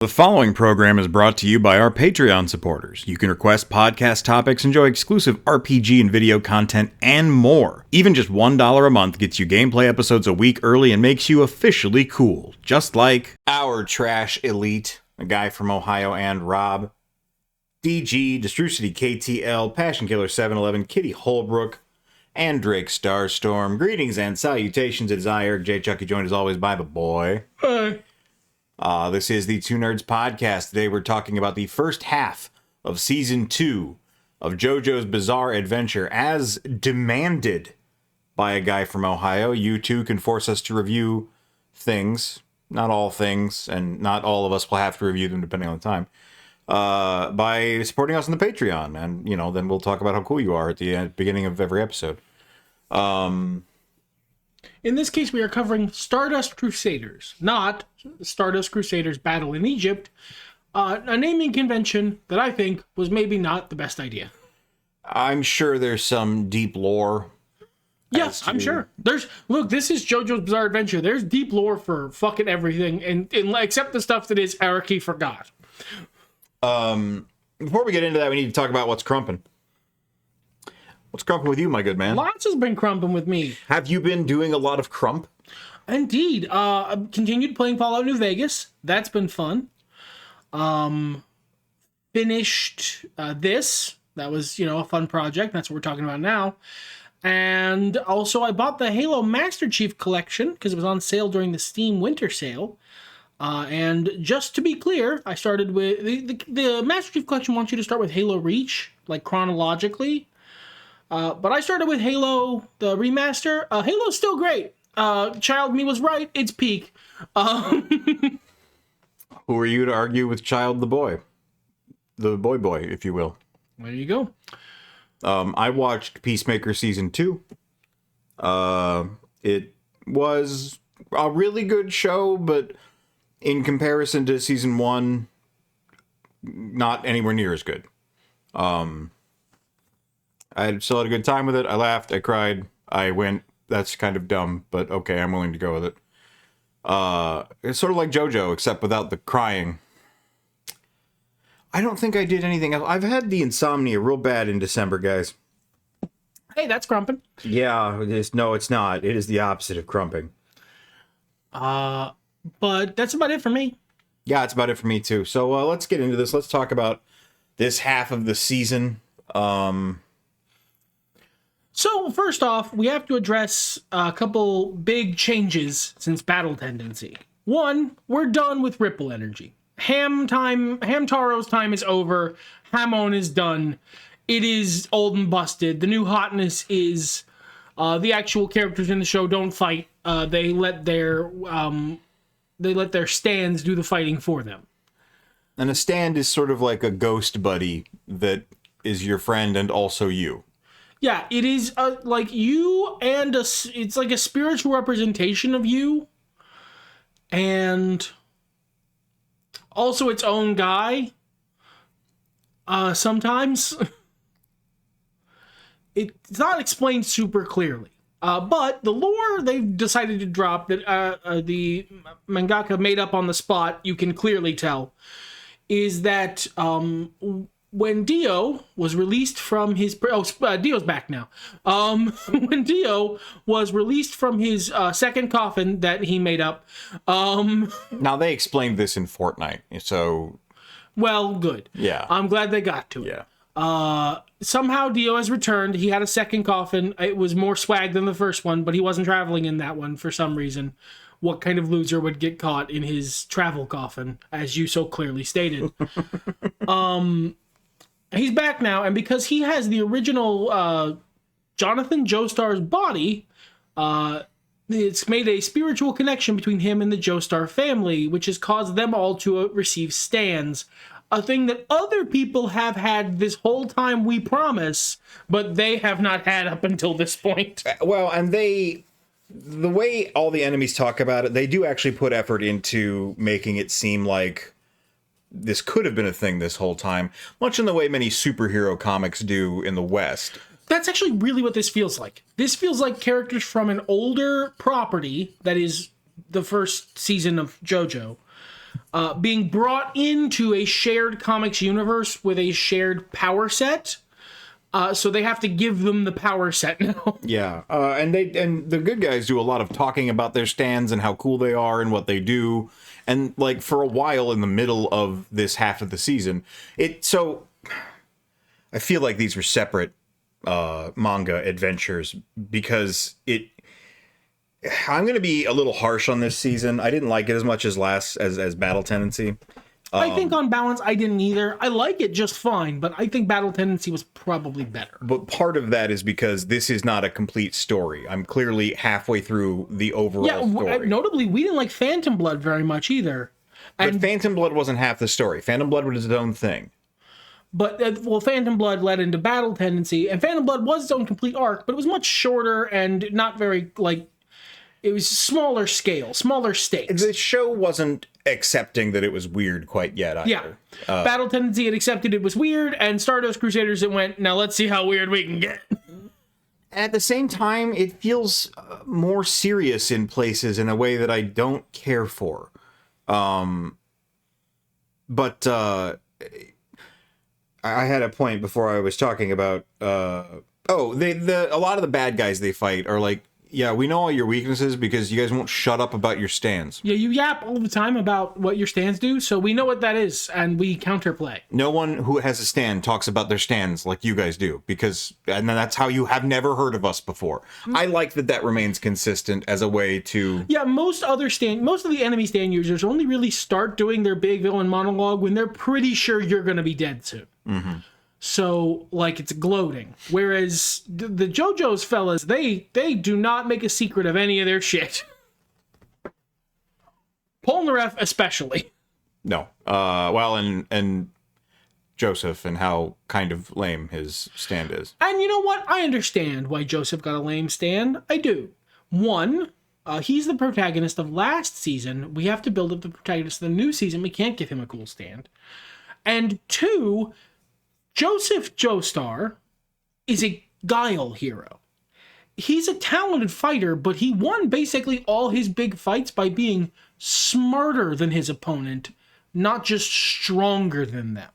The following program is brought to you by our Patreon supporters. You can request podcast topics, enjoy exclusive RPG and video content, and more. Even just $1 a month gets you gameplay episodes a week early and makes you officially cool. Just like our Trash Elite, a guy from Ohio, and Rob, DG, Destrucity KTL, Passion Killer 711, Kitty Holbrook, and Drake Starstorm. Greetings and salutations. It is I, Eric J. Chucky, joined as always by the boy. Hey. This is the Two Nerds Podcast. Today we're talking about the first half of Season 2 of JoJo's Bizarre Adventure as demanded by a guy from Ohio. You too can force us to review things, not all things, and not all of us will have to review them depending on the time, by supporting us on the Patreon. And, you know, then we'll talk about how cool you are at the beginning of every episode. In this case, we are covering Stardust Crusaders, not Stardust Crusaders Battle in Egypt, a naming convention that I think was maybe not the best idea. I'm sure there's some deep lore. Yes, I'm sure. Look, this is JoJo's Bizarre Adventure. There's deep lore for fucking everything, and except the stuff that is Eric forgot. Before we get into that, we need to talk about what's crumping. What's crumping with you, my good man? Lots has been crumping with me. Have you been doing a lot of crump? Indeed. I've continued playing Fallout New Vegas. That's been fun. Finished this. That was, a fun project. That's what we're talking about now. And also I bought the Halo Master Chief Collection because it was on sale during the Steam Winter Sale. And just to be clear, I started with... The Master Chief Collection wants you to start with Halo Reach, like chronologically. But I started with Halo, the remaster. Halo's still great. Child me was right. It's peak. Who are you to argue with Child the Boy? The boy, if you will. There you go. I watched Peacemaker Season 2. It was a really good show, but in comparison to Season 1, not anywhere near as good. I still had a good time with it. I laughed, I cried, I went, that's kind of dumb, but okay, I'm willing to go with it. It's sort of like JoJo, except without the crying. I don't think I did anything else. I've had the insomnia real bad in December, guys. Hey, that's crumping. Yeah, no, it's not. It is the opposite of crumping. But that's about it for me. Yeah, it's about it for me too. So let's get into this. Let's talk about this half of the season. So, first off, we have to address a couple big changes since Battle Tendency. One, we're done with Ripple Energy. Hamtaro's time is over. Hamon is done. It is old and busted. The new hotness is the actual characters in the show don't fight. They let their stands do the fighting for them. And a stand is sort of like a ghost buddy that is your friend and also you. Yeah, it is like you and it's like a spiritual representation of you. And also its own guy. Sometimes. It's not explained super clearly. But the lore they've decided to drop that the mangaka made up on the spot, you can clearly tell, is that when Dio was released from his... Dio's back now. When Dio was released from his second coffin that he made up... Now, they explained this in Fortnite, so... Well, good. Yeah. I'm glad they got to it. Yeah. Somehow Dio has returned. He had a second coffin. It was more swag than the first one, but he wasn't traveling in that one for some reason. What kind of loser would get caught in his travel coffin, as you so clearly stated? He's back now, and because he has the original Jonathan Joestar's body, it's made a spiritual connection between him and the Joestar family, which has caused them all to receive stands. A thing that other people have had this whole time, we promise, but they have not had up until this point. Well, and the way all the enemies talk about it, they do actually put effort into making it seem like this could have been a thing this whole time, much in the way many superhero comics do in the West. That's actually really what this feels like. This feels like characters from an older property that is the first season of JoJo being brought into a shared comics universe with a shared power set. So they have to give them the power set now. Yeah, and the good guys do a lot of talking about their stands and how cool they are and what they do. And like for a while in the middle of this half of the season, I feel like these were separate manga adventures because I'm going to be a little harsh on this season. I didn't like it as much as as Battle Tendency. I think on balance, I didn't either. I like it just fine, but I think Battle Tendency was probably better. But part of that is because this is not a complete story. I'm clearly halfway through the overall story. Notably, we didn't like Phantom Blood very much either. But Phantom Blood wasn't half the story. Phantom Blood was its own thing. But, Phantom Blood led into Battle Tendency, and Phantom Blood was its own complete arc, but it was much shorter and not very, it was smaller scale, smaller stakes. The show wasn't accepting that it was weird quite yet either. Yeah. Battle Tendency had accepted it was weird, and Stardust Crusaders it went, now let's see how weird we can get. At the same time, it feels more serious in places in a way that I don't care for. I had a point before I was talking about, a lot of the bad guys they fight are like, yeah, we know all your weaknesses because you guys won't shut up about your stands. Yeah, you yap all the time about what your stands do, so we know what that is, and we counterplay. No one who has a stand talks about their stands like you guys do, and that's how you have never heard of us before. I like that remains consistent as a way to... Yeah, most of the enemy stand users only really start doing their big villain monologue when they're pretty sure you're going to be dead soon. Mm-hmm. So, it's gloating. Whereas the JoJo's fellas, they do not make a secret of any of their shit. Polnareff especially. No. And Joseph and how kind of lame his stand is. And you know what? I understand why Joseph got a lame stand. I do. One, he's the protagonist of last season. We have to build up the protagonist of the new season. We can't give him a cool stand. And two... Joseph Joestar is a guile hero. He's a talented fighter, but he won basically all his big fights by being smarter than his opponent, not just stronger than them.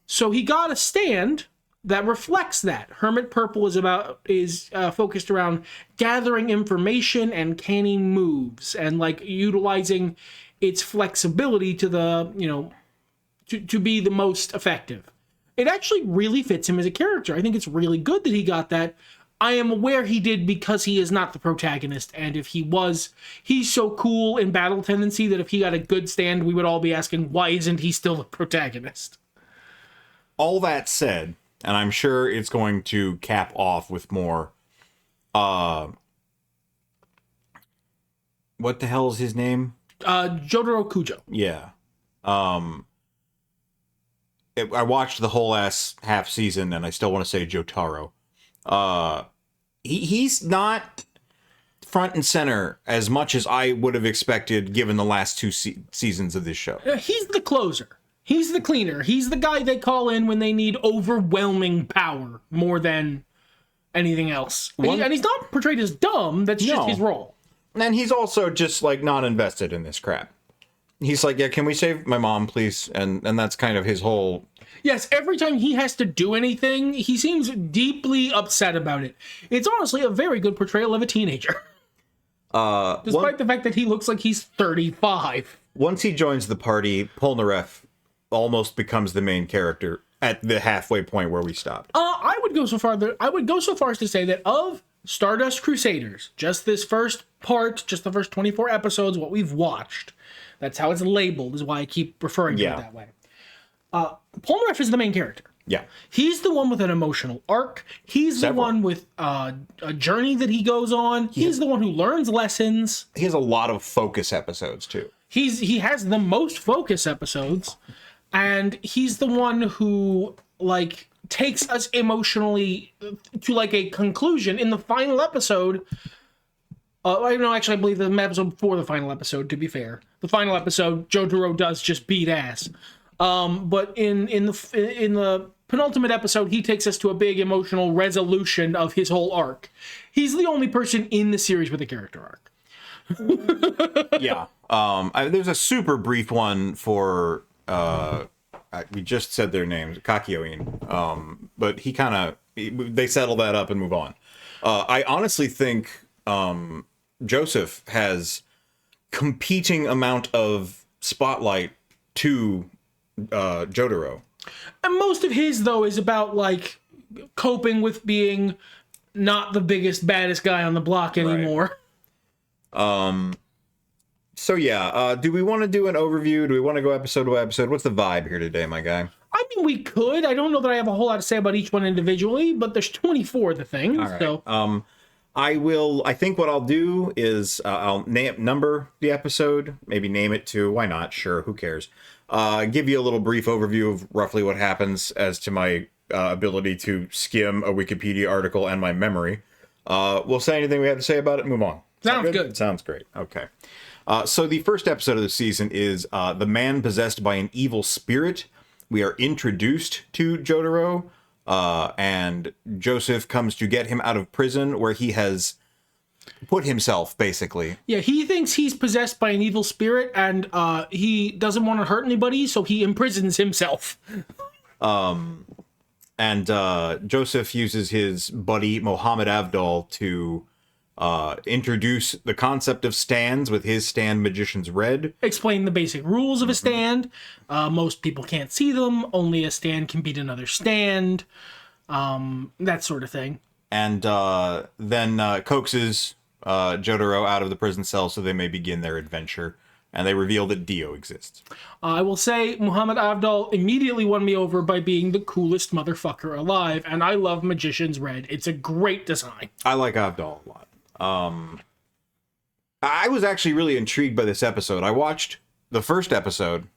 So he got a stand that reflects that. Hermit Purple is focused around gathering information and canning moves and utilizing its flexibility to to be the most effective. It actually really fits him as a character. I think it's really good that he got that. I am aware he did because he is not the protagonist, and if he was, he's so cool in Battle Tendency that if he got a good stand, we would all be asking, why isn't he still the protagonist? All that said, and I'm sure it's going to cap off with more, what the hell is his name? Jotaro Kujo. Yeah. I watched the whole half season, and I still want to say Jotaro. He's not front and center as much as I would have expected given the last two seasons of this show. He's the closer. He's the cleaner. He's the guy they call in when they need overwhelming power more than anything else. And he's not portrayed as dumb. That's just his role. And he's also just not invested in this crap. He's like, yeah, can we save my mom, please? And that's kind of his whole... Yes, every time he has to do anything, he seems deeply upset about it. It's honestly a very good portrayal of a teenager. Despite the fact that he looks like he's 35. Once he joins the party, Polnareff almost becomes the main character at the halfway point where we stopped. I would go so far as to say that of Stardust Crusaders, just this first part, just the first 24 episodes, what we've watched... That's how it's labeled, is why I keep referring to it that way. Polnareff is the main character. Yeah. He's the one with an emotional arc. He's the one with a journey that he goes on. He's the one who learns lessons. He has a lot of focus episodes, too. He has the most focus episodes. And he's the one who, takes us emotionally to, a conclusion in the final episode. I believe the episode before the final episode, to be fair. The final episode, Jotaro does just beat ass. But in the penultimate episode, he takes us to a big emotional resolution of his whole arc. He's the only person in the series with a character arc. Yeah. There's a super brief one for we just said their names, Kakyoin. But they settle that up and move on. I honestly think Joseph has competing amount of spotlight to Jotaro. And most of his, though, is about, like, coping with being not the biggest, baddest guy on the block anymore. Right. So, yeah, do we want to do an overview? Do we want to go episode to episode? What's the vibe here today, my guy? I mean, we could. I don't know that I have a whole lot to say about each one individually, but there's 24 of the things. All right. So. I think what I'll do is I'll number the episode, maybe name it too. Why not? Sure, who cares? Give you a little brief overview of roughly what happens as to my ability to skim a Wikipedia article and my memory. We'll say anything we have to say about it and move on. Sounds good. Sounds great. Okay. So the first episode of the season is The Man Possessed by an Evil Spirit. We are introduced to Jotaro, and Joseph comes to get him out of prison where he has put himself, basically. Yeah, he thinks he's possessed by an evil spirit, and he doesn't want to hurt anybody, so he imprisons himself. And Joseph uses his buddy Mohammed Avdol to introduce the concept of stands with his stand Magician's Red. Explain the basic rules of a stand. Most people can't see them. Only a stand can beat another stand. That sort of thing. And then coaxes Jotaro out of the prison cell so they may begin their adventure. And they reveal that Dio exists. I will say Muhammad Avdol immediately won me over by being the coolest motherfucker alive. And I love Magician's Red. It's a great design. I like Avdol a lot. I was actually really intrigued by this episode. I watched the first episode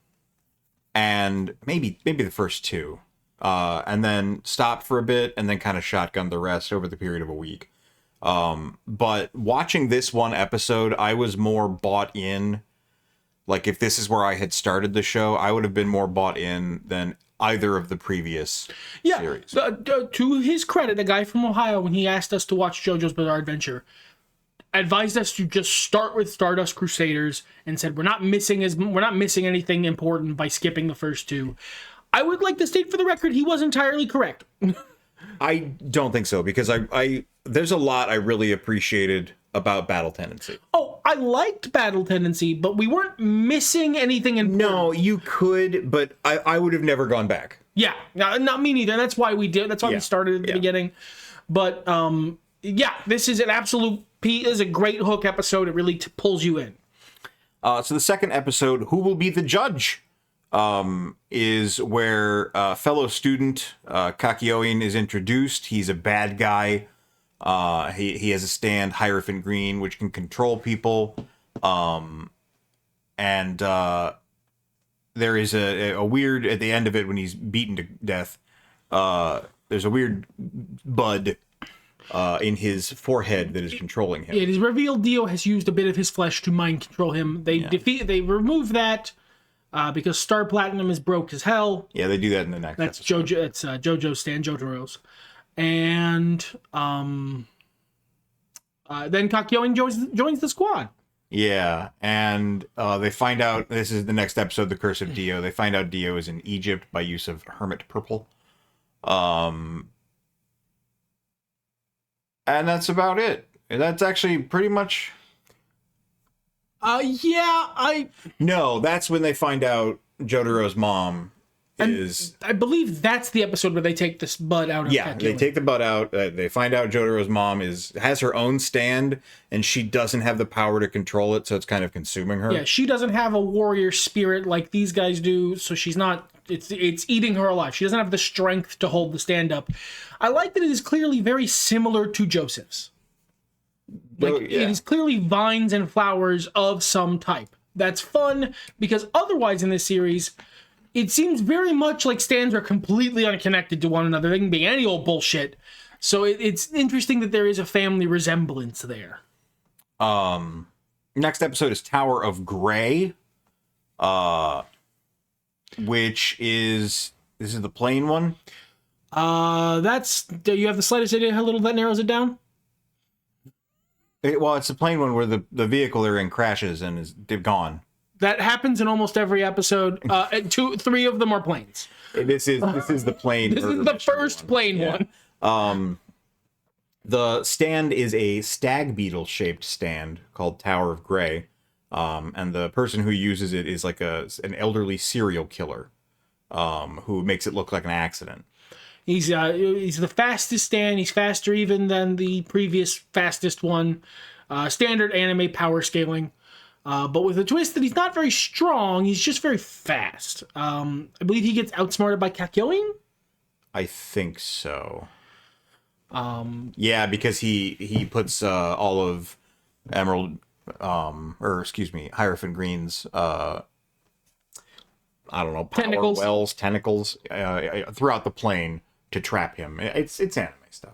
and maybe the first two, and then stopped for a bit and then kind of shotgunned the rest over the period of a week. But watching this one episode, I was more bought in. Like, if this is where I had started the show, I would have been more bought in than either of the previous series. To his credit, a guy from Ohio, when he asked us to watch JoJo's Bizarre Adventure, advised us to just start with Stardust Crusaders and said we're not missing anything important by skipping the first two. I would like to state for the record he was entirely correct. I don't think so, because I there's a lot I really appreciated about Battle Tendency. Oh, I liked Battle Tendency, but we weren't missing anything important. No, you could, but I would have never gone back. Yeah, not me neither. That's why we did. That's why we started at the beginning. But this is an absolute is a great hook episode. It really pulls you in. So the second episode, Who Will Be the Judge, is where fellow student Kakyoin is introduced. He's a bad guy. He has a stand, Hierophant Green, which can control people. And there is a weird, at the end of it, when he's beaten to death, there's a weird bud in his forehead that is controlling him. It is revealed Dio has used a bit of his flesh to mind control him. They remove that because Star Platinum is broke as hell. Yeah, they do that in the next episode. It's JoJo's stand, Jotaro's. And then Kakyoin joins the squad. Yeah, and they find out, this is the next episode, The Curse of Dio. They find out Dio is in Egypt by use of Hermit Purple. And that's about it. That's actually pretty much... No, that's when they find out Jotaro's mom is... I believe that's the episode where they take this bud out of Kakyoin. They take the bud out. They find out Jotaro's mom has her own stand, and she doesn't have the power to control it, so it's kind of consuming her. Yeah, she doesn't have a warrior spirit like these guys do, so she's not... It's eating her alive. She doesn't have the strength to hold the stand up. I like that it is clearly very similar to Joseph's. It is clearly vines and flowers of some type. That's fun, because otherwise in this series, it seems very much like stands are completely unconnected to one another. They can be any old bullshit. So it's interesting that there is a family resemblance there. Next episode is Tower of Grey. Which is... This is the plain one? Do you have the slightest idea how little that narrows it down? It's the plane one where the vehicle they're in crashes and they're gone. That happens in almost every episode. And three of them are planes. This is the plane. This is the first plane one. The stand is a stag beetle shaped stand called Tower of Grey, and the person who uses it is like an elderly serial killer, who makes it look like an accident. He's the fastest stand. He's faster even than the previous fastest one. Standard anime power scaling. But with a twist that he's not very strong, he's just very fast. I believe he gets outsmarted by Kakyoin? I think so. Because he puts all of Hierophant Green's tentacles throughout the plane to trap him. It's anime stuff.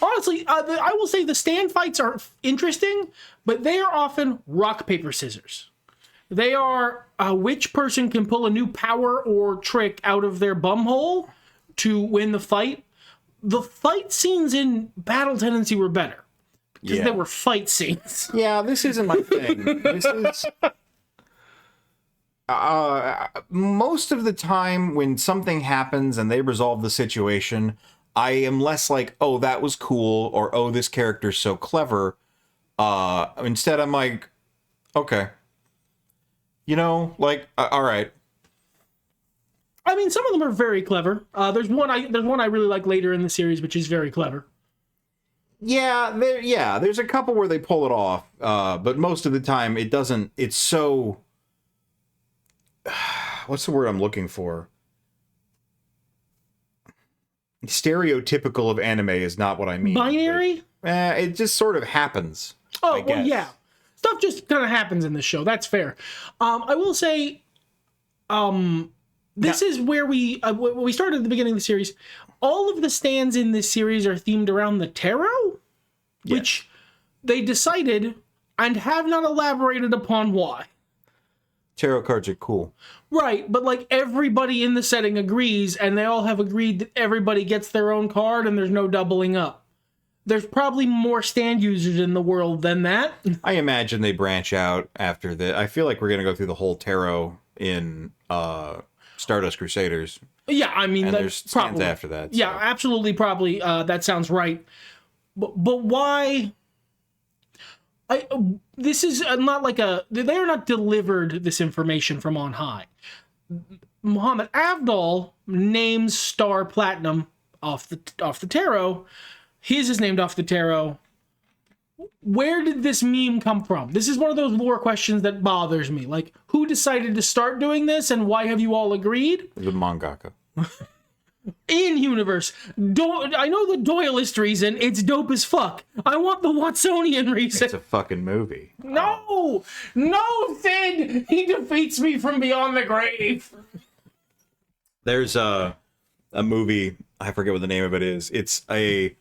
Honestly, I will say the stand fights are interesting, but they are often rock, paper, scissors. They are which person can pull a new power or trick out of their bumhole to win the fight. The fight scenes in Battle Tendency were better because they were fight scenes. Yeah, this isn't my thing. This is most of the time when something happens and they resolve the situation, I am less like, oh, that was cool, or oh, this character's so clever. Instead, I'm like, okay, all right. I mean, some of them are very clever. There's one I really like later in the series, which is very clever. There's a couple where they pull it off, but most of the time it doesn't. It's so. What's the word I'm looking for? Stereotypical of anime is not what I mean. Binary? It just sort of happens. Oh, well, yeah. Stuff just kind of happens in this show. That's fair. I will say, this is where we started at the beginning of the series. All of the stands in this series are themed around the tarot, which they decided and have not elaborated upon why. Tarot cards are cool. Right, but like everybody in the setting agrees, and they all have agreed that everybody gets their own card and there's no doubling up. There's probably more stand users in the world than that. I imagine they branch out after that. I feel like we're going to go through the whole tarot in Stardust Crusaders. Yeah, I mean, and there's stands after that. So. Yeah, absolutely, probably. That sounds right. But why... this is not like they are not delivered this information from on high. Muhammad Avdol names Star Platinum off the tarot. His is named off the tarot. Where did this meme come from? This is one of those lore questions that bothers me. Like, who decided to start doing this, and why have you all agreed? The mangaka. In universe, I know the Doyleist reason. It's dope as fuck. I want the Watsonian reason. It's a fucking movie. No, Sid. He defeats me from beyond the grave. There's a movie. I forget what the name of it is. It's a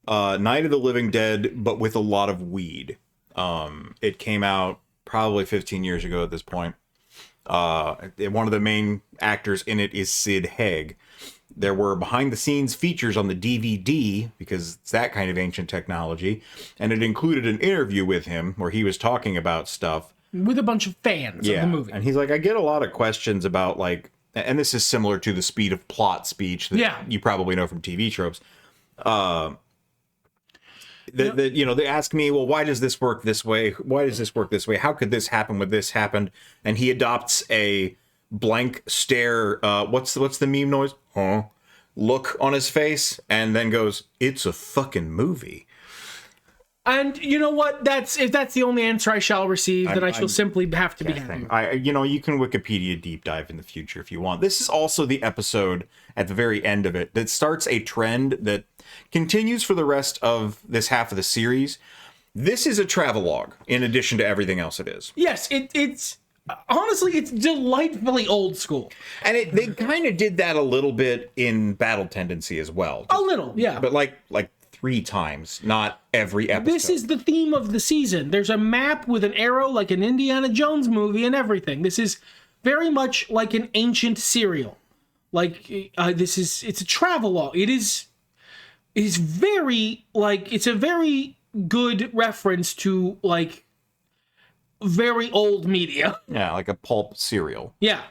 Night of the Living Dead, but with a lot of weed. It came out probably 15 years ago at this point. One of the main actors in it is Sid Haig. There were behind-the-scenes features on the DVD, because it's that kind of ancient technology, and it included an interview with him where he was talking about stuff. With a bunch of fans of the movie. And he's like, I get a lot of questions about, like, and this is similar to the speed of plot speech that you probably know from TV tropes. They ask me, well, why does this work this way? Why does this work this way? How could this happen when this happened? And he adopts a blank stare. What's the meme noise? Huh? Look on his face, and then goes, "It's a fucking movie." And you know what? If that's the only answer I shall receive, then I shall simply have to be happy. You can Wikipedia deep dive in the future if you want. This is also the episode at the very end of it that starts a trend that continues for the rest of this half of the series. This is a travelogue in addition to everything else it is. Yes, it's honestly, it's delightfully old school. And they kind of did that a little bit in Battle Tendency as well. A little, yeah. But like 3 times, not every episode. This is the theme of the season. There's a map with an arrow like an Indiana Jones movie and everything. This is very much like an ancient serial. Like, it's a travelogue. It is very, like, it's a very good reference to, like, very old media. Yeah, like a pulp cereal. Yeah.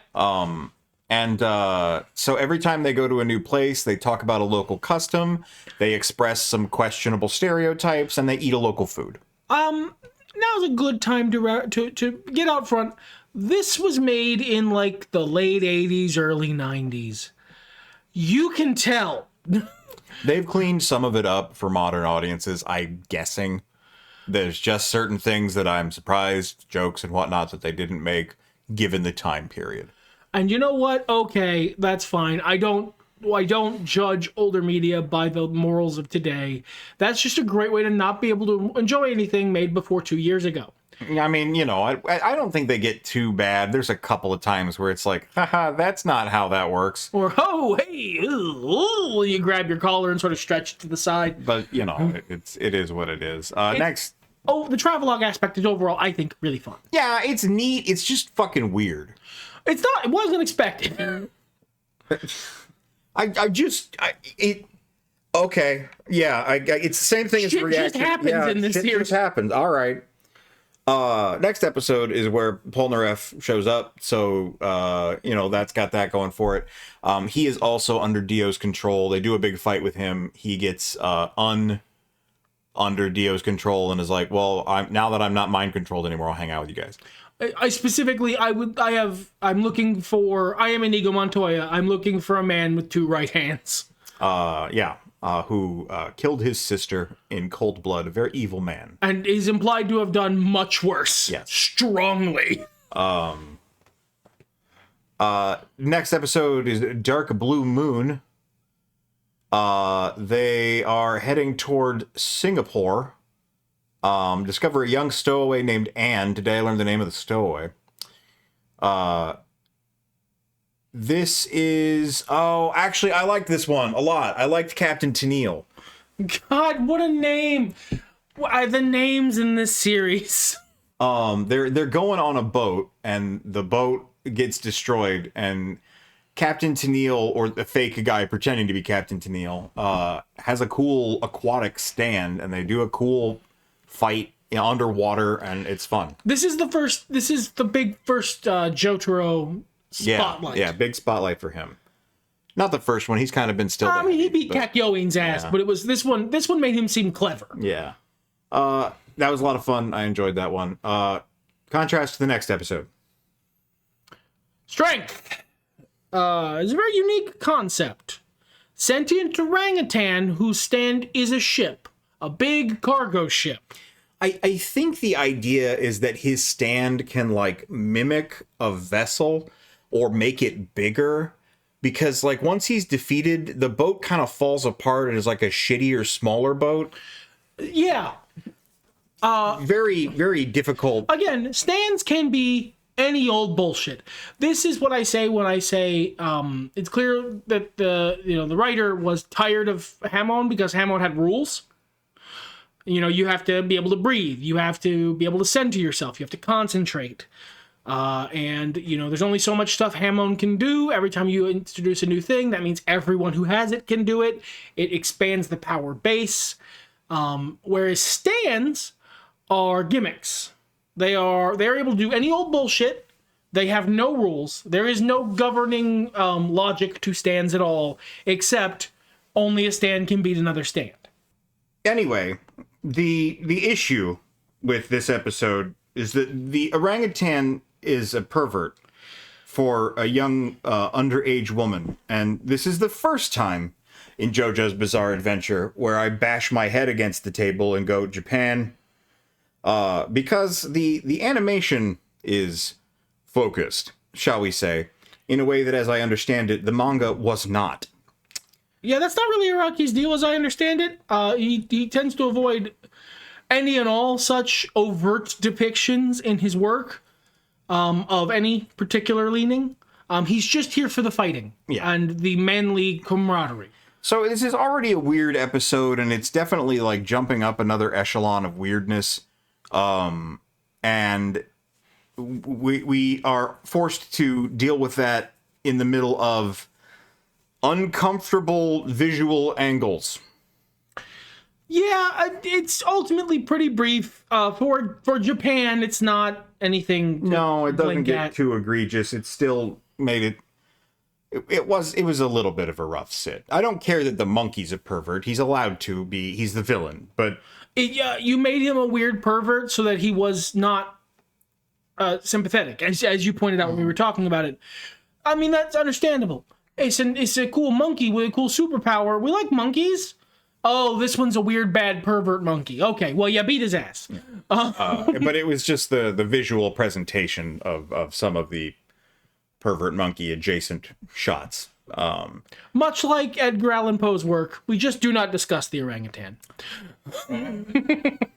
And so every time they go to a new place, they talk about a local custom, they express some questionable stereotypes, and they eat a local food. Now's a good time to get out front. This was made in, like, the late 80s, early 90s. You can tell. They've cleaned some of it up for modern audiences, I'm guessing. There's just certain things that I'm surprised, jokes and whatnot, that they didn't make given the time period. And you know what? Okay, that's fine. I don't judge older media by the morals of today. That's just a great way to not be able to enjoy anything made before 2 years ago. I mean, you know, I don't think they get too bad. There's a couple of times where it's like, haha, that's not how that works. Or, oh, hey, ooh, you grab your collar and sort of stretch it to the side. But, you know, it is what it is. Next. Oh, the travelogue aspect is overall, I think, really fun. Yeah, it's neat. It's just fucking weird. It's not. It wasn't expected. Okay. Yeah, it's the same thing as Shit reaction. just happens in this shit series. just happens. All right. Next episode is where Polnareff shows up. So, you know, that's got that going for it. He is also under Dio's control. They do a big fight with him. He gets under Dio's control and is like, well, now that I'm not mind controlled anymore, I'll hang out with you guys. I specifically, I'm looking for, I am Inigo Montoya. I'm looking for a man with two right hands. Who killed his sister in cold blood, a very evil man. And is implied to have done much worse. Yes. Strongly. Next episode is Dark Blue Moon. They are heading toward Singapore. Discover a young stowaway named Anne. Today I learned the name of the stowaway. This is... Oh, actually, I liked this one a lot. I liked Captain Tennille. God, what a name. The names in this series. They're going on a boat, and the boat gets destroyed, and Captain Tennille, or the fake guy pretending to be Captain Tennille, has a cool aquatic stand, and they do a cool fight underwater, and it's fun. This is the big first Jotaro spotlight. Yeah, big spotlight for him. Not the first one. He's kind of been still. I mean, he beat Kakyoin's ass, but it was this one. This one made him seem clever. Yeah. That was a lot of fun. I enjoyed that one. Contrast to the next episode. Strength. It's a very unique concept. Sentient orangutan whose stand is a ship. A big cargo ship. I think the idea is that his stand can, like, mimic a vessel or make it bigger. Because, like, once he's defeated, the boat kind of falls apart and is like a shittier, smaller boat. Yeah. Very, very difficult. Again, stands can be any old bullshit. This is what I say when I say it's clear that the writer was tired of Hamon because Hamon had rules. You know, you have to be able to breathe. You have to be able to center yourself. You have to concentrate. And, you know, there's only so much stuff Hamon can do. Every time you introduce a new thing, that means everyone who has it can do it. It expands the power base. Whereas stands are gimmicks. They're able to do any old bullshit. They have no rules. There is no governing logic to stands at all, except only a stand can beat another stand. Anyway, the issue with this episode is that the orangutan is a pervert for a young underage woman. And this is the first time in JoJo's Bizarre Adventure where I bash my head against the table and go, Japan, because the animation is focused, shall we say, in a way that, as I understand it, the manga was not. Yeah, that's not really Araki's deal, as I understand it. He tends to avoid any and all such overt depictions in his work of any particular leaning. He's just here for the fighting and the manly camaraderie. So this is already a weird episode, and it's definitely like jumping up another echelon of weirdness. And we are forced to deal with that in the middle of uncomfortable visual angles. Yeah, it's ultimately pretty brief. For Japan, it's not anything. No, it doesn't blink get at. too egregious. It still made it. It was a little bit of a rough sit. I don't care that the monkey's a pervert. He's allowed to be. He's the villain. But You made him a weird pervert so that he was not sympathetic, as you pointed out when we were talking about it. I mean, that's understandable. It's a cool monkey with a cool superpower. We like monkeys. Oh, this one's a weird, bad pervert monkey. Okay, well, you beat his ass. but it was just the visual presentation of some of the pervert monkey adjacent shots. Much like Edgar Allan Poe's work, we just do not discuss the orangutan.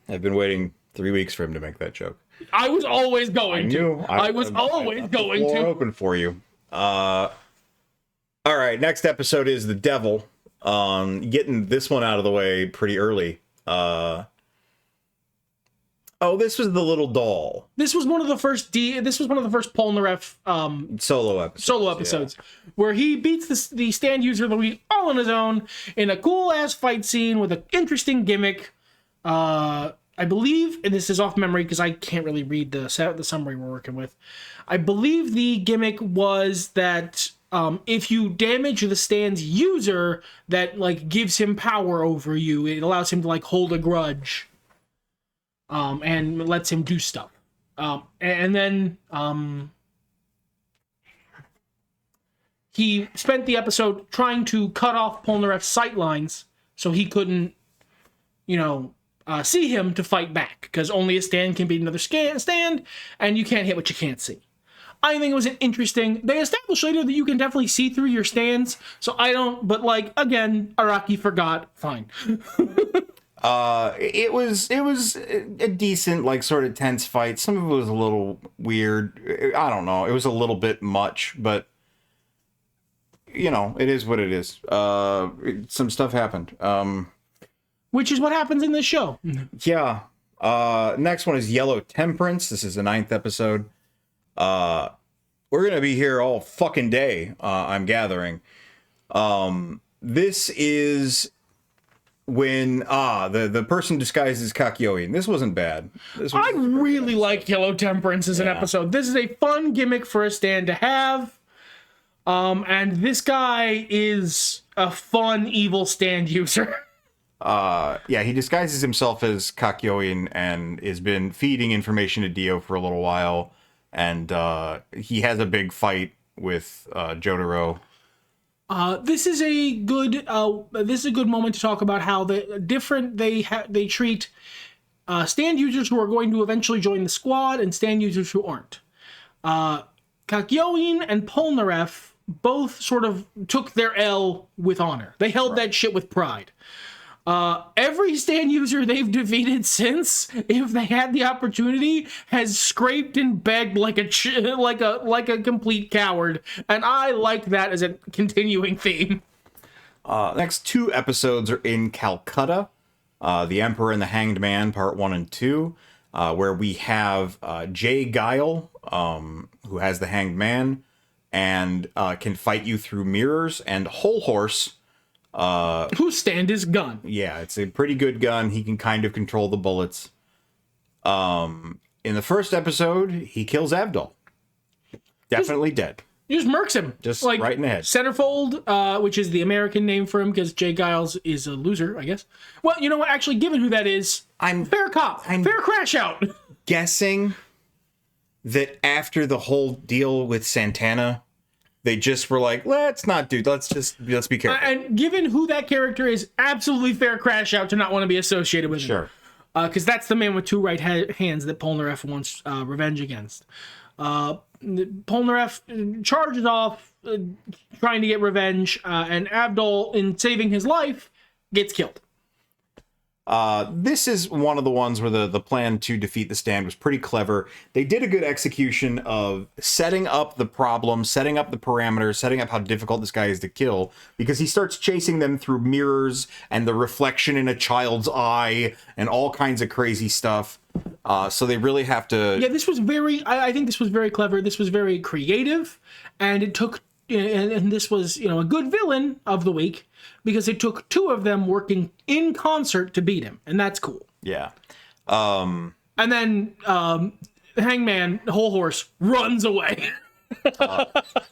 I've been waiting 3 weeks for him to make that joke. I was always going to. I was always going to. Open for you. All right, next episode is The Devil. Getting this one out of the way pretty early. This was the little doll. This was one of the first Polnareff Solo episodes where he beats the stand user of the week all on his own in a cool ass fight scene with an interesting gimmick. I believe, and this is off memory because I can't really read the summary we're working with. I believe the gimmick was that if you damage the stand's user, that like gives him power over you. It allows him to like hold a grudge, and lets him do stuff. And then he spent the episode trying to cut off Polnareff's sight lines so he couldn't, see him to fight back, because only a stand can beat another stand, and you can't hit what you can't see. I think it was interesting. They established later that you can definitely see through your stands, so I don't, but like, again, Araki forgot, fine. It was a decent, like, sort of tense fight. Some of it was a little weird. I don't know. It was a little bit much, but, it is what it is. Some stuff happened. Which is what happens in this show. Yeah. Next one is Yellow Temperance. This is the 9th episode. We're going to be here all fucking day, I'm gathering. This is when the person disguised as Kakyoin. This wasn't bad. I really like Yellow Temperance as an episode. This is a fun gimmick for a stand to have. And this guy is a fun evil stand user. He disguises himself as Kakyoin and has been feeding information to Dio for a little while. And he has a big fight with Jotaro. This is a good moment to talk about how they treat stand users who are going to eventually join the squad and stand users who aren't. Kakyoin and Polnareff both sort of took their L with honor. They held that shit with pride. Every stand user they've defeated since, if they had the opportunity, has scraped and begged like a complete coward, and I like that as a continuing theme. Next 2 episodes are in Calcutta, The Emperor and the Hanged Man, Part 1 and 2, where we have Jay Guile, who has the Hanged Man, and can fight you through mirrors, and Whole Horse, who stand his gun. Yeah, it's a pretty good gun. He can kind of control the bullets. In the first episode, he kills Avdol. Definitely dead. He just murks him. Just like, right in the head. Centerfold, which is the American name for him because Jay Giles is a loser, I guess. Well, you know what? Actually, given who that is, fair cop. Fair crash out. Guessing that after the whole deal with Santana, they just were like, let's be careful. And given who that character is, absolutely fair crash out to not want to be associated with him. Sure. Because that's the man with 2 right hands that Polnareff wants revenge against. Polnareff charges off trying to get revenge, and Avdol, in saving his life, gets killed. This is one of the ones where the plan to defeat the stand was pretty clever. They did a good execution of setting up the problem, setting up the parameters, setting up how difficult this guy is to kill, because he starts chasing them through mirrors and the reflection in a child's eye and all kinds of crazy stuff. So they really have to... Yeah, I think this was very clever. This was very creative, and it took and this was, a good villain of the week because it took two of them working in concert to beat him, and that's cool. Yeah. And then Hangman, Whole Horse, runs away.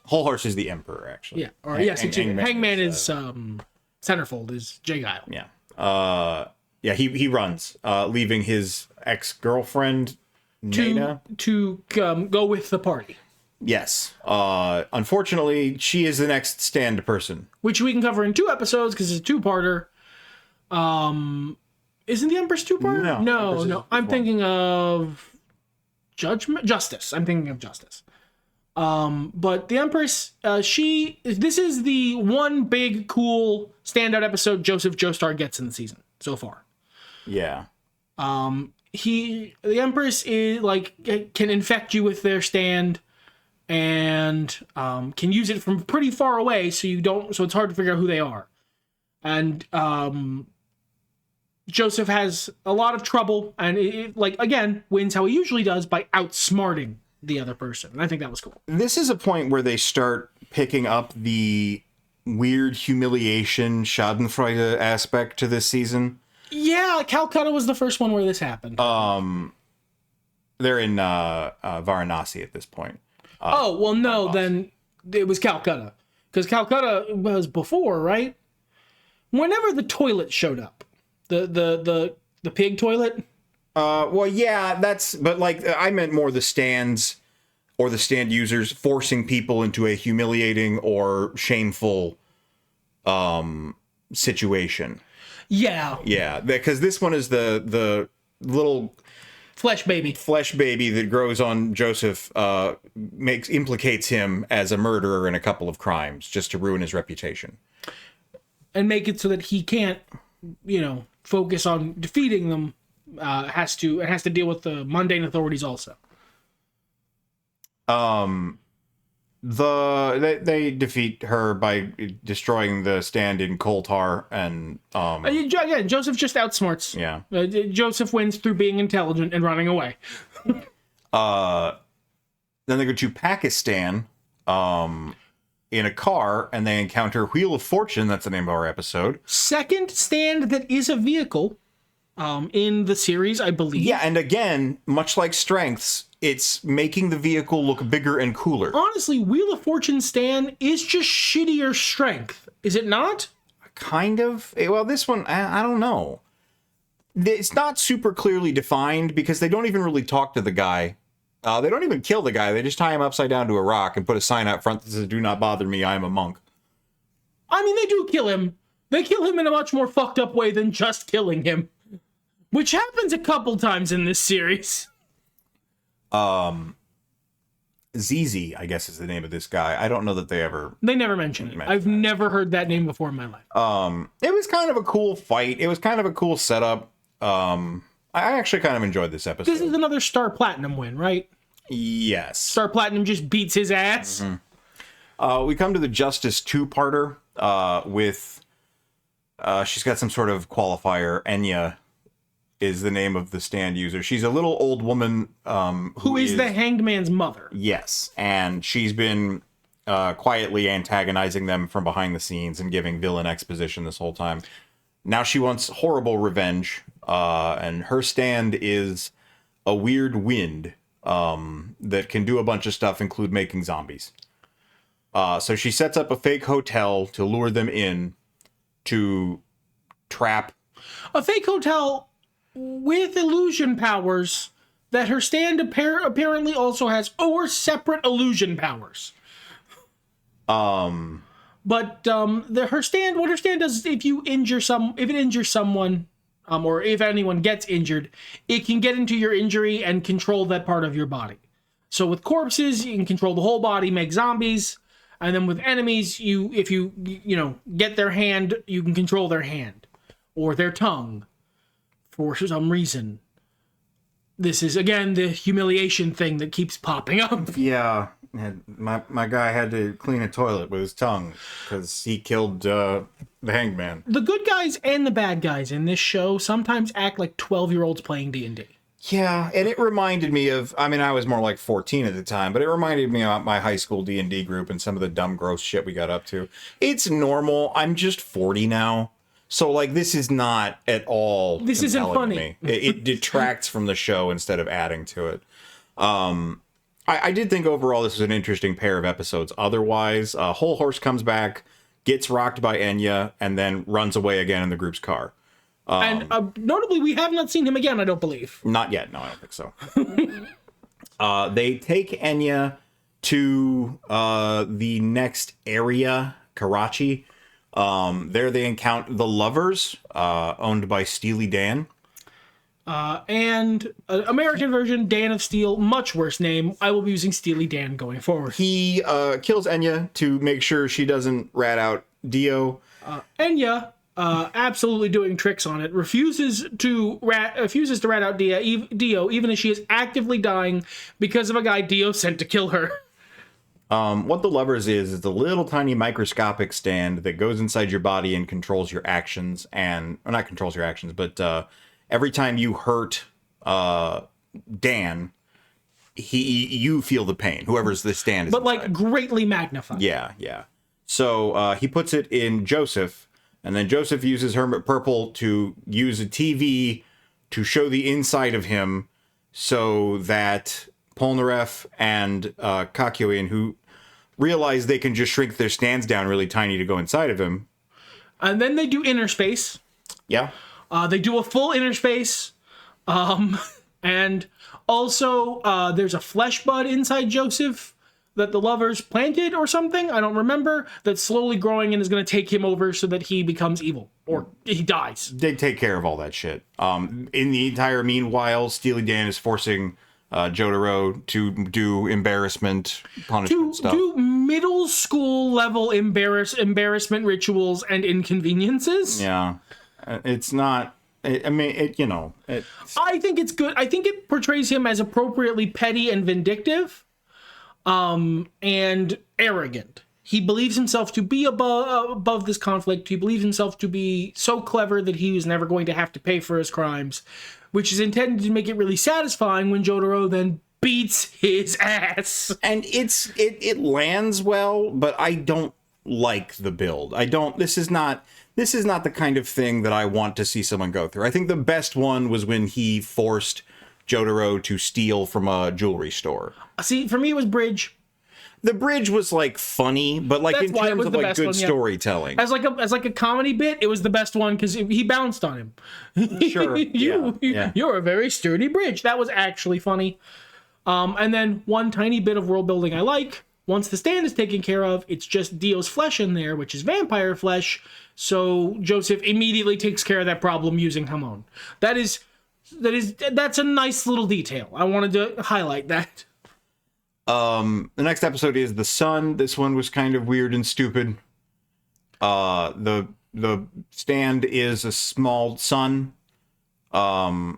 Whole Horse is the Emperor, actually. Yeah. Or Hangman is Centerfold is Jay Guile. Yeah. He runs, leaving his ex-girlfriend Nana to go with the party. Yes. Unfortunately, she is the next stand person, which we can cover in 2 episodes because it's a 2-parter. Isn't the Empress 2-parter? No. I'm thinking of Justice. I'm thinking of Justice. But the Empress, this is the one big cool standout episode Joseph Joestar gets in the season so far. Yeah. The Empress is can infect you with their stand and can use it from pretty far away, so it's hard to figure out who they are. And Joseph has a lot of trouble, and again wins how he usually does by outsmarting the other person. And I think that was cool. This is a point where they start picking up the weird humiliation Schadenfreude aspect to this season. Yeah, Calcutta was the first one where this happened. They're in Varanasi at this point. Then it was Calcutta. Because Calcutta was before, right? Whenever the toilet showed up. The pig toilet? I meant more the stands or the stand users forcing people into a humiliating or shameful situation. Yeah, because this one is the little flesh baby that grows on Joseph, implicates him as a murderer in a couple of crimes just to ruin his reputation and make it so that he can't, focus on defeating them. It has to deal with the mundane authorities also. They defeat her by destroying the stand in Coltar, and again, Joseph just outsmarts. Yeah. Joseph wins through being intelligent and running away. Then they go to Pakistan in a car, and they encounter Wheel of Fortune. That's the name of our episode. Second stand that is a vehicle in the series, I believe. Yeah, and again, much like Strengths, it's making the vehicle look bigger and cooler. Honestly, Wheel of Fortune stand is just shittier Strength. Is it not? Kind of. Well, this one, I don't know. It's not super clearly defined because they don't even really talk to the guy. They don't even kill the guy. They just tie him upside down to a rock and put a sign out front that says, "Do not bother me, I am a monk." I mean, they do kill him. They kill him in a much more fucked up way than just killing him. Which happens a couple times in this series. ZZ, I guess is the name of this guy. I don't know that they never mention it. I've never heard that name before in my life. It was kind of a cool fight. It was kind of a cool setup. I actually kind of enjoyed this episode. This is another Star Platinum win, right? Yes. Star Platinum just beats his ass. Mm-hmm. We come to the Justice 2-parter with she's got some sort of qualifier. Enya is the name of the stand user. She's a little old woman who is the Hanged Man's mother. Yes, and she's been quietly antagonizing them from behind the scenes and giving villain exposition this whole time. Now she wants horrible revenge, and her stand is a weird wind that can do a bunch of stuff, include making zombies. So she sets up a fake hotel to lure them in to trap. A fake hotel with illusion powers that her stand apparently also has, or separate illusion powers. But what her stand does is if it injures someone, or if anyone gets injured, it can get into your injury and control that part of your body. So with corpses, you can control the whole body, make zombies, and then with enemies, if you get their hand, you can control their hand or their tongue. For some reason, this is again the humiliation thing that keeps popping up. Yeah, my guy had to clean a toilet with his tongue because he killed the Hangman. The good guys and the bad guys in this show sometimes act like 12-year-olds playing D&D. Yeah, and it reminded me of, I mean, I was more like 14 at the time, but it reminded me of my high school D&D group and some of the dumb, gross shit we got up to. It's normal. I'm just 40 now. So, like, this is not at all This isn't funny. to me. It detracts from the show instead of adding to it. I did think overall this was an interesting pair of episodes. Otherwise, Whole Horse comes back, gets rocked by Enya, and then runs away again in the group's car. And notably, we have not seen him again, I don't believe. Not yet. No, I don't think so. They take Enya to the next area, Karachi. There they encounter the Lovers, owned by Steely Dan. And American version, Dan of Steel, much worse name. I will be using Steely Dan going forward. He kills Enya to make sure she doesn't rat out Dio. Enya, absolutely doing tricks on it, refuses to rat out Dio, even as she is actively dying because of a guy Dio sent to kill her. What the Lovers is a little tiny microscopic stand that goes inside your body and controls your actions, and or not controls your actions, but every time you hurt Dan, you feel the pain. Whoever's the stand is, but inside. Like greatly magnified. Yeah. So he puts it in Joseph. And then Joseph uses Hermit Purple to use a TV to show the inside of him so that Polnareff and Kakyoin, who realize they can just shrink their stands down really tiny to go inside of him. And then they do inner space. Yeah. They do a full inner space. And also there's a flesh bud inside Joseph that the Lovers planted or something, I don't remember, that's slowly growing and is going to take him over so that he becomes evil, or he dies. They take care of all that shit. In the entire meanwhile, Steely Dan is forcing Jotaro to do embarrassment punishment stuff. Do middle school level embarrassment rituals and inconveniences. Yeah. It's not... I mean, I think it's good. I think it portrays him as appropriately petty and vindictive. And arrogant. He believes himself to be above this conflict. He believes himself to be so clever that he was never going to have to pay for his crimes, which is intended to make it really satisfying when Jotaro then beats his ass. And it lands well, but I don't like the build. This is not the kind of thing that I want to see someone go through. I think the best one was when he forced Jotaro to steal from a jewelry store. See, for me, it was Bridge. The Bridge was like funny, but like in terms of like good storytelling, as like a comedy bit, it was the best one because he bounced on him. Sure, you're a very sturdy Bridge. That was actually funny. And then one tiny bit of world building I like. Once the stand is taken care of, it's just Dio's flesh in there, which is vampire flesh. So Joseph immediately takes care of that problem using Hamon. That's a nice little detail. I wanted to highlight that. The next episode is The Sun. This one was kind of weird and stupid. The stand is a small sun. And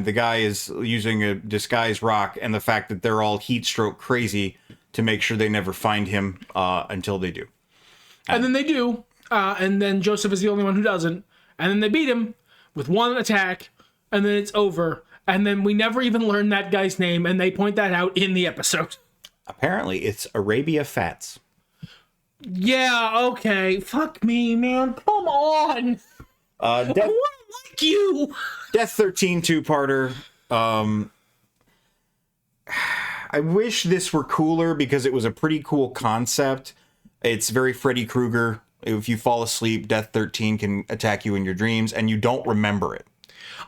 the guy is using a disguised rock, and the fact that they're all heat stroke crazy to make sure they never find him until they do. And then they do. And then Joseph is the only one who doesn't. And then they beat him with one attack. And then it's over. And then we never even learn that guy's name, and they point that out in the episode. Apparently, it's Arabia Fats. Yeah, okay. Fuck me, man. Come on. I want to like you. Death 13 two-parter. I wish this were cooler because it was a pretty cool concept. It's very Freddy Krueger. If you fall asleep, Death 13 can attack you in your dreams, and you don't remember it.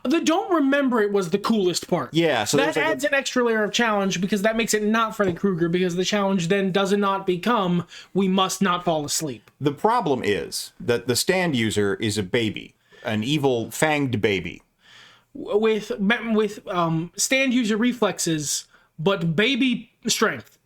The don't remember it was the coolest part. Yeah, so that adds an extra layer of challenge because that makes it not Freddy Krueger, because the challenge then does not become we must not fall asleep. The problem is that the stand user is a baby, an evil fanged baby with stand user reflexes, but baby strength.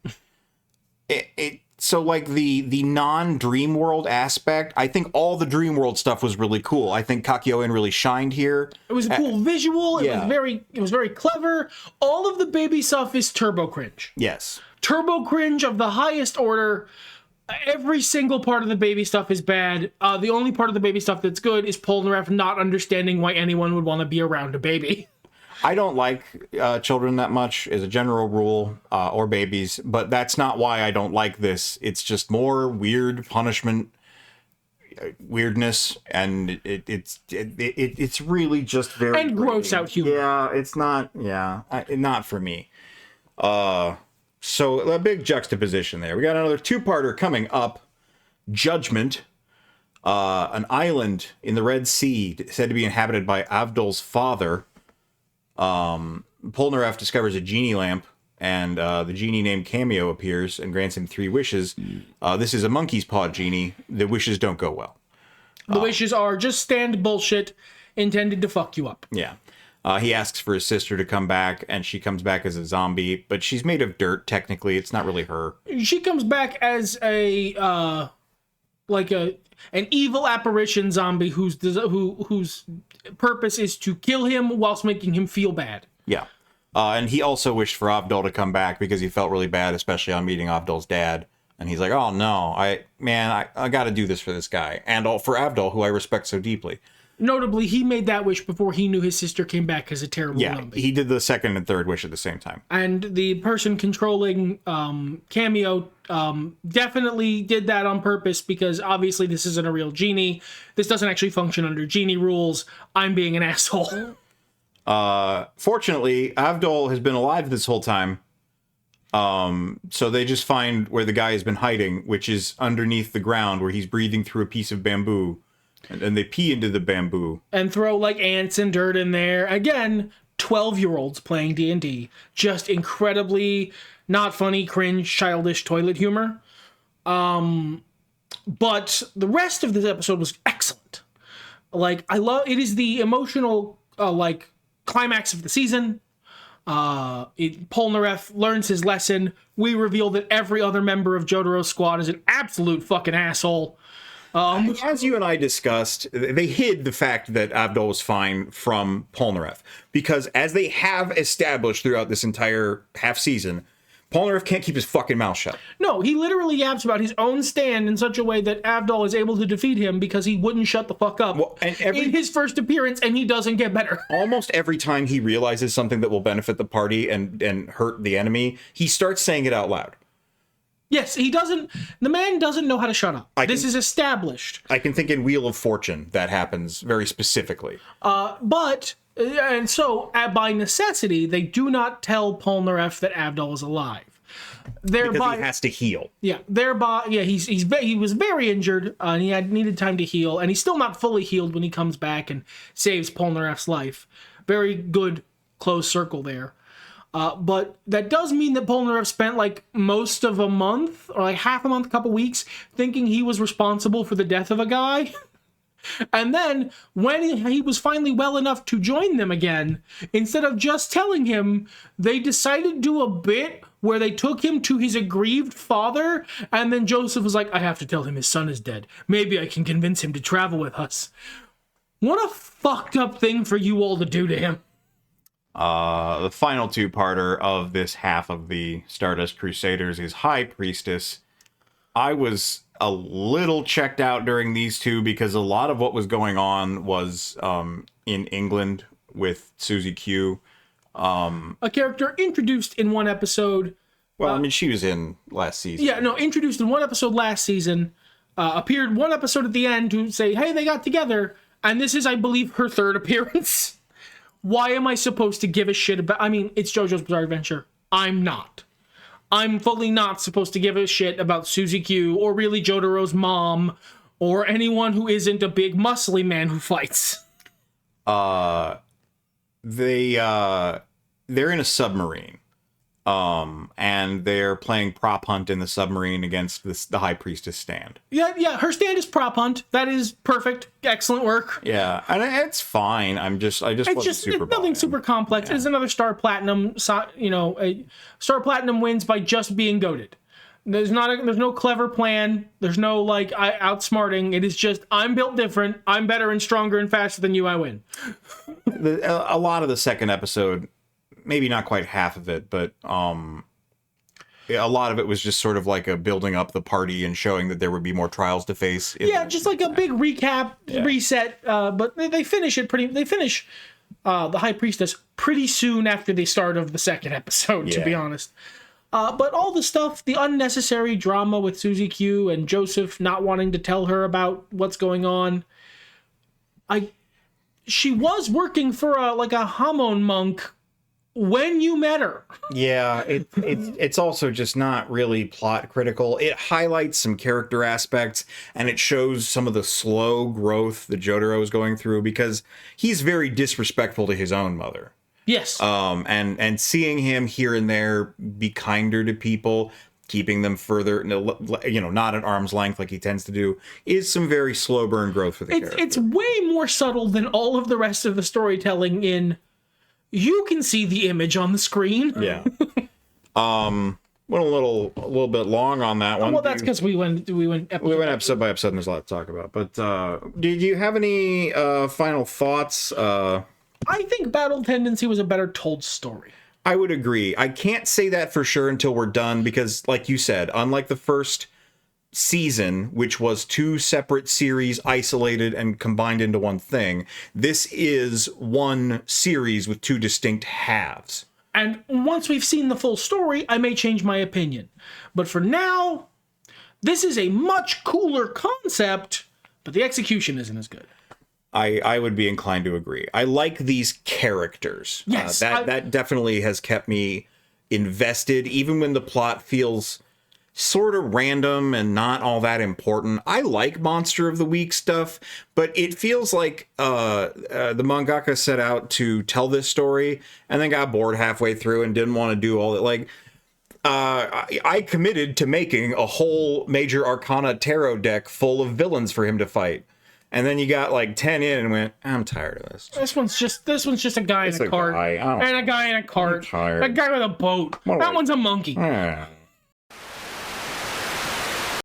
So, like, the non-Dream World aspect, I think all the Dream World stuff was really cool. I think Kakyoin really shined here. It was a cool visual. It was very clever. All of the baby stuff is turbo cringe. Yes. Turbo cringe of the highest order. Every single part of the baby stuff is bad. The only part of the baby stuff that's good is Polnareff not understanding why anyone would want to be around a baby. I don't like children that much as a general rule, or babies, but that's not why I don't like this. It's just more weird punishment, weirdness, and it's really just very and gross out humor. Yeah, it's not. Yeah, not for me. So a big juxtaposition there. We got another two-parter coming up. Judgment. An island in the Red Sea said to be inhabited by Avdol's father. Polnareff discovers a genie lamp, and the genie named Cameo appears and grants him 3 wishes. This is a monkey's paw genie. The wishes don't go well. The wishes are just stand bullshit intended to fuck you up. Yeah. He asks for his sister to come back, and she comes back as a zombie, but she's made of dirt, technically. It's not really her. She comes back as a, an evil apparition zombie whose purpose is to kill him whilst making him feel bad. Yeah. And he also wished for Avdol to come back because he felt really bad, especially on meeting Avdol's dad. And he's like, oh no, I got to do this for this guy. And for Avdol, who I respect so deeply. Notably, he made that wish before he knew his sister came back as a terrible zombie. He did the second and third wish at the same time. And the person controlling Cameo definitely did that on purpose because obviously this isn't a real genie. This doesn't actually function under genie rules. I'm being an asshole. Fortunately, Avdol has been alive this whole time. So they just find where the guy has been hiding, which is underneath the ground where he's breathing through a piece of bamboo. And they pee into the bamboo. And throw, like, ants and dirt in there. Again, 12-year-olds playing D&D. Just incredibly not funny, cringe, childish toilet humor. But the rest of this episode was excellent. Like, it is the emotional, climax of the season. Polnareff learns his lesson. We reveal that every other member of JoJo's squad is an absolute fucking asshole. As you and I discussed, they hid the fact that Avdol was fine from Polnareff because, as they have established throughout this entire half season, Polnareff can't keep his fucking mouth shut. No, he literally yaps about his own stand in such a way that Avdol is able to defeat him because he wouldn't shut the fuck up in his first appearance, and he doesn't get better. Almost every time he realizes something that will benefit the party and hurt the enemy, he starts saying it out loud. Yes, he doesn't. The man doesn't know how to shut up. This is established. I can think in Wheel of Fortune that happens very specifically. But by necessity, they do not tell Polnareff that Avdol is alive. Because he has to heal. Yeah, he was very injured, and he needed time to heal, and he's still not fully healed when he comes back and saves Polnareff's life. Very good close circle there. But that does mean that Polnareff spent like most of a month or like half a month, a couple weeks thinking he was responsible for the death of a guy. And then when he was finally well enough to join them again, instead of just telling him, they decided to do a bit where they took him to his aggrieved father. And then Joseph was like, I have to tell him his son is dead. Maybe I can convince him to travel with us. What a fucked up thing for you all to do to him. The final two-parter of this half of the Stardust Crusaders is High Priestess. I was a little checked out during these two because a lot of what was going on was in England with Susie Q. A character introduced in one episode. Well, I mean, she was in last season. Yeah, no, introduced in one episode last season. Appeared one episode at the end to say, hey, they got together. And this is, I believe, her third appearance. Why am I supposed to give a shit about... I mean, it's JoJo's Bizarre Adventure. I'm not. I'm fully not supposed to give a shit about Susie Q or really Jotaro's mom or anyone who isn't a big muscly man who fights. They're in a submarine. And they're playing prop hunt in the submarine against the High Priestess stand. Yeah, her stand is prop hunt. That is perfect. Excellent work. Yeah, and it's fine. I just wasn't super it's nothing super complex. Yeah. It's another Star Platinum, Star Platinum wins by just being goated. There's no clever plan. There's no outsmarting. It is just, I'm built different. I'm better and stronger and faster than you. I win. A lot of the second episode, maybe not quite half of it, but a lot of it was just sort of like a building up the party and showing that there would be more trials to face. Yeah, just like a big recap, reset. But they finish it they finish the High Priestess pretty soon after the start of the second episode, to be honest. But all the stuff, the unnecessary drama with Susie Q and Joseph not wanting to tell her about what's going on. She was working for a Hamon monk when you met her. Yeah, it's also just not really plot critical. It highlights some character aspects, and it shows some of the slow growth that Jotaro is going through, because he's very disrespectful to his own mother. Yes. And seeing him here and there be kinder to people, keeping them further, not at arm's length like he tends to do, is some very slow burn growth for the character. It's way more subtle than all of the rest of the storytelling in... You can see the image on the screen. Yeah. Went a little bit long on that one. Well, that's because we went episode by episode, and there's a lot to talk about. But did you have any final thoughts? I think Battle Tendency was a better told story. I would agree. I can't say that for sure until we're done, because, like you said, unlike the first season, which was 2 separate series isolated and combined into one thing, this is one series with 2 distinct halves. And once we've seen the full story, I may change my opinion. But for now, this is a much cooler concept, but the execution isn't as good. I would be inclined to agree. I like these characters. Yes. That definitely has kept me invested, even when the plot feels sort of random and not all that important. I like Monster of the Week stuff, but it feels like the mangaka set out to tell this story and then got bored halfway through and didn't want to do all that. Like, I committed to making a whole Major Arcana tarot deck full of villains for him to fight. And then you got like 10 in and went, I'm tired of this. This one's just a guy in a cart. And a guy in a cart. A guy with a boat. That one's a monkey.